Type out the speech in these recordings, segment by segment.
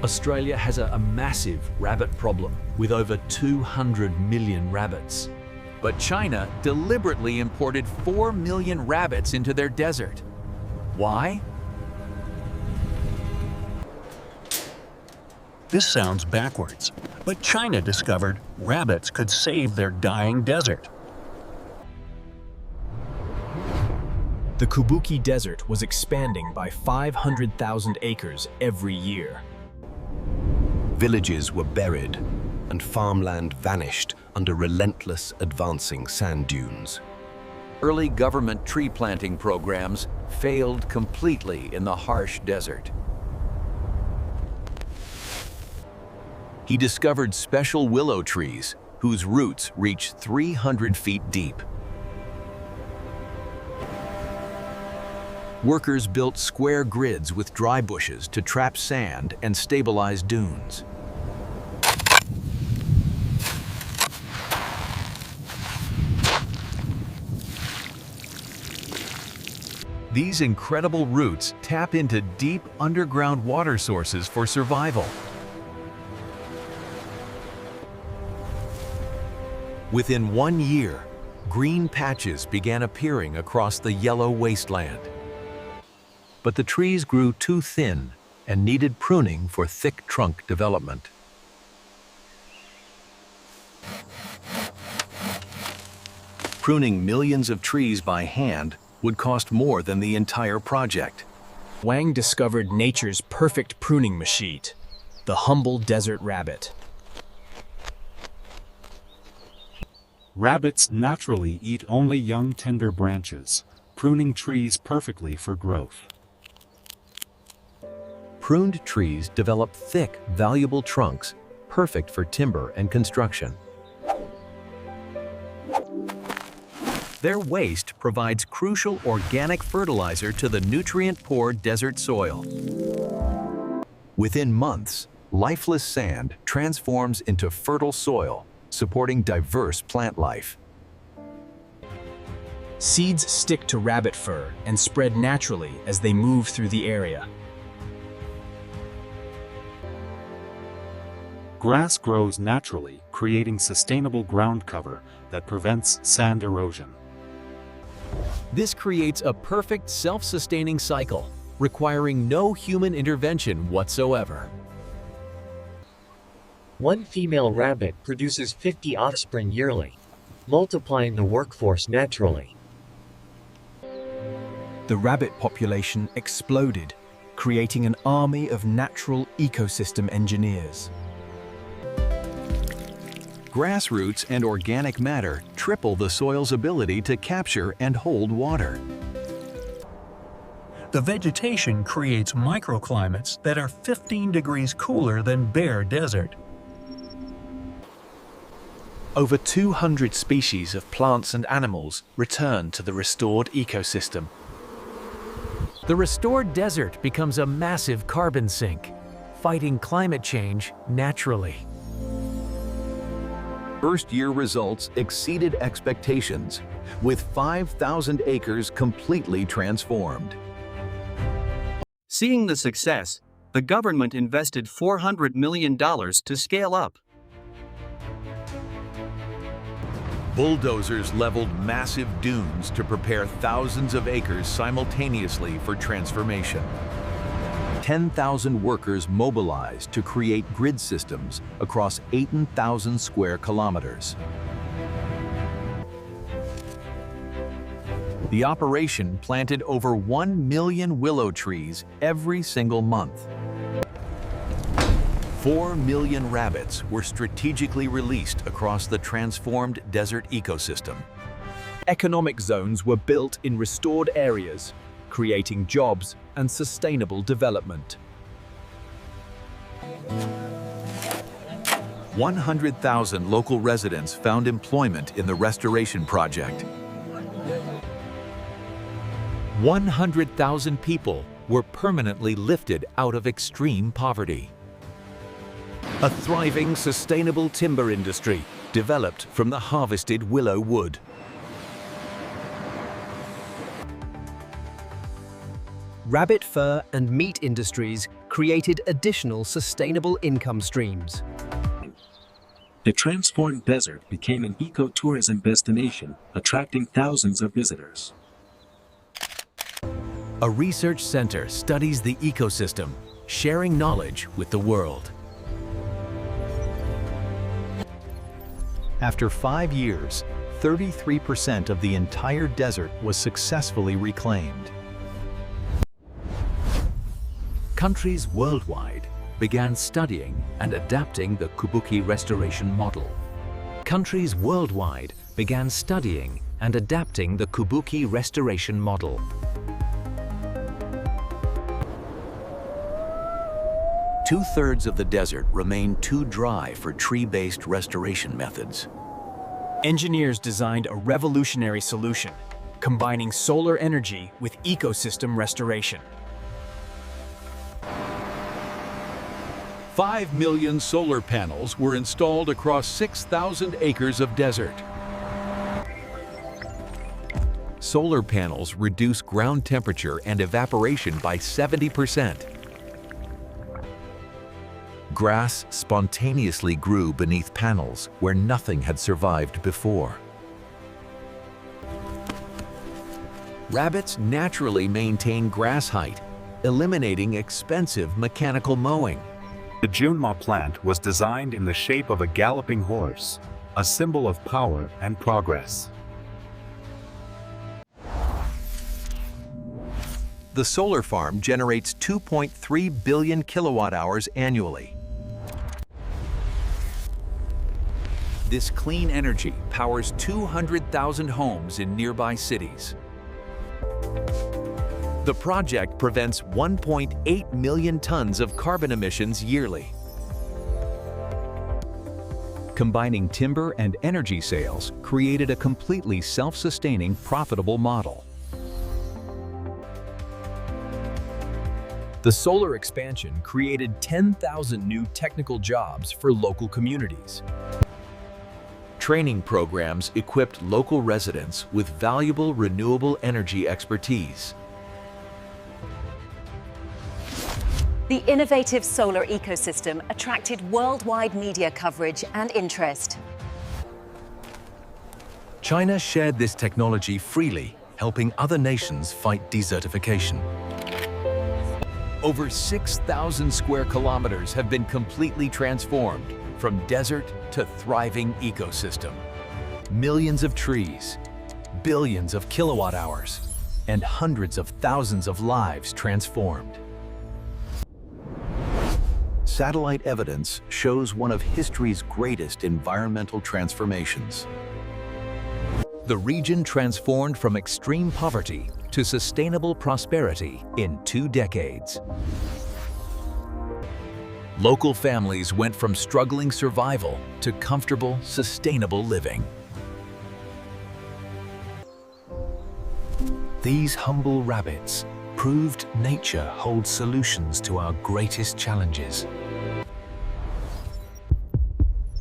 Australia has a massive rabbit problem with over 200 million rabbits. But China deliberately imported 4 million rabbits into their desert. Why? This sounds backwards, but China discovered rabbits could save their dying desert. The Kubuqi Desert was expanding by 500,000 acres every year. Villages were buried, and farmland vanished under relentless advancing sand dunes. Early government tree planting programs failed completely in the harsh desert. He discovered special willow trees whose roots reach 300 feet deep. Workers built square grids with dry bushes to trap sand and stabilize dunes. These incredible roots tap into deep underground water sources for survival. Within 1 year, green patches began appearing across the yellow wasteland. But the trees grew too thin and needed pruning for thick trunk development. Pruning millions of trees by hand would cost more than the entire project. Wang discovered nature's perfect pruning machine, the humble desert rabbit. Rabbits naturally eat only young tender branches, pruning trees perfectly for growth. Pruned trees develop thick, valuable trunks, perfect for timber and construction. Their waste provides crucial organic fertilizer to the nutrient-poor desert soil. Within months, lifeless sand transforms into fertile soil, supporting diverse plant life. Seeds stick to rabbit fur and spread naturally as they move through the area. Grass grows naturally, creating sustainable ground cover that prevents sand erosion. This creates a perfect self-sustaining cycle, requiring no human intervention whatsoever. One female rabbit produces 50 offspring yearly, multiplying the workforce naturally. The rabbit population exploded, creating an army of natural ecosystem engineers. Grassroots and organic matter triple the soil's ability to capture and hold water. The vegetation creates microclimates that are 15 degrees cooler than bare desert. Over 200 species of plants and animals return to the restored ecosystem. The restored desert becomes a massive carbon sink, fighting climate change naturally. First-year results exceeded expectations, with 5,000 acres completely transformed. Seeing the success, the government invested $400 million to scale up. Bulldozers leveled massive dunes to prepare thousands of acres simultaneously for transformation. 10,000 workers mobilized to create grid systems across 18,000 square kilometers. The operation planted over 1 million willow trees every single month. 4 million rabbits were strategically released across the transformed desert ecosystem. Economic zones were built in restored areas, creating jobs and sustainable development. 100,000 local residents found employment in the restoration project. 100,000 people were permanently lifted out of extreme poverty. A thriving, sustainable timber industry developed from the harvested willow wood. Rabbit fur and meat industries created additional sustainable income streams. The transformed desert became an ecotourism destination, attracting thousands of visitors. A research center studies the ecosystem, sharing knowledge with the world. After 5 years, 33% of the entire desert was successfully reclaimed. Countries worldwide began studying and adapting the Kubuqi restoration model. Countries worldwide began studying and adapting the Kubuqi restoration model. Two-thirds of the desert remained too dry for tree-based restoration methods. Engineers designed a revolutionary solution, combining solar energy with ecosystem restoration. 5 million solar panels were installed across 6,000 acres of desert. Solar panels reduce ground temperature and evaporation by 70%. Grass spontaneously grew beneath panels where nothing had survived before. Rabbits naturally maintain grass height, eliminating expensive mechanical mowing. The Junma plant was designed in the shape of a galloping horse, a symbol of power and progress. The solar farm generates 2.3 billion kilowatt-hours annually. This clean energy powers 200,000 homes in nearby cities. The project prevents 1.8 million tons of carbon emissions yearly. Combining timber and energy sales created a completely self-sustaining, profitable model. The solar expansion created 10,000 new technical jobs for local communities. Training programs equipped local residents with valuable renewable energy expertise. The innovative solar ecosystem attracted worldwide media coverage and interest. China shared this technology freely, helping other nations fight desertification. Over 6,000 square kilometers have been completely transformed from desert to thriving ecosystem. Millions of trees, billions of kilowatt hours, and hundreds of thousands of lives transformed. Satellite evidence shows one of history's greatest environmental transformations. The region transformed from extreme poverty to sustainable prosperity in 2 decades. Local families went from struggling survival to comfortable, sustainable living. These humble rabbits proved nature holds solutions to our greatest challenges.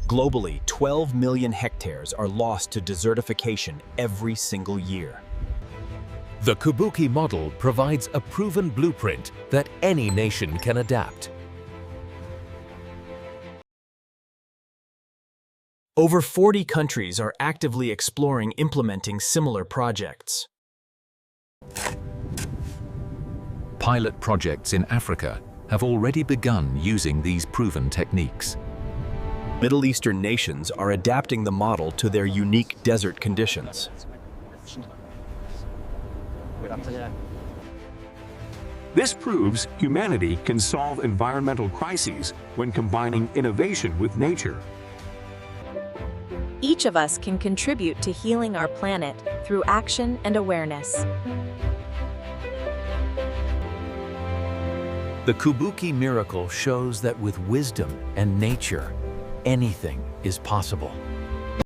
Globally, 12 million hectares are lost to desertification every single year. The Kubuqi model provides a proven blueprint that any nation can adapt. Over 40 countries are actively exploring implementing similar projects. Pilot projects in Africa have already begun using these proven techniques. Middle Eastern nations are adapting the model to their unique desert conditions. This proves humanity can solve environmental crises when combining innovation with nature. Each of us can contribute to healing our planet through action and awareness. The Kubuqi miracle shows that with wisdom and nature, anything is possible.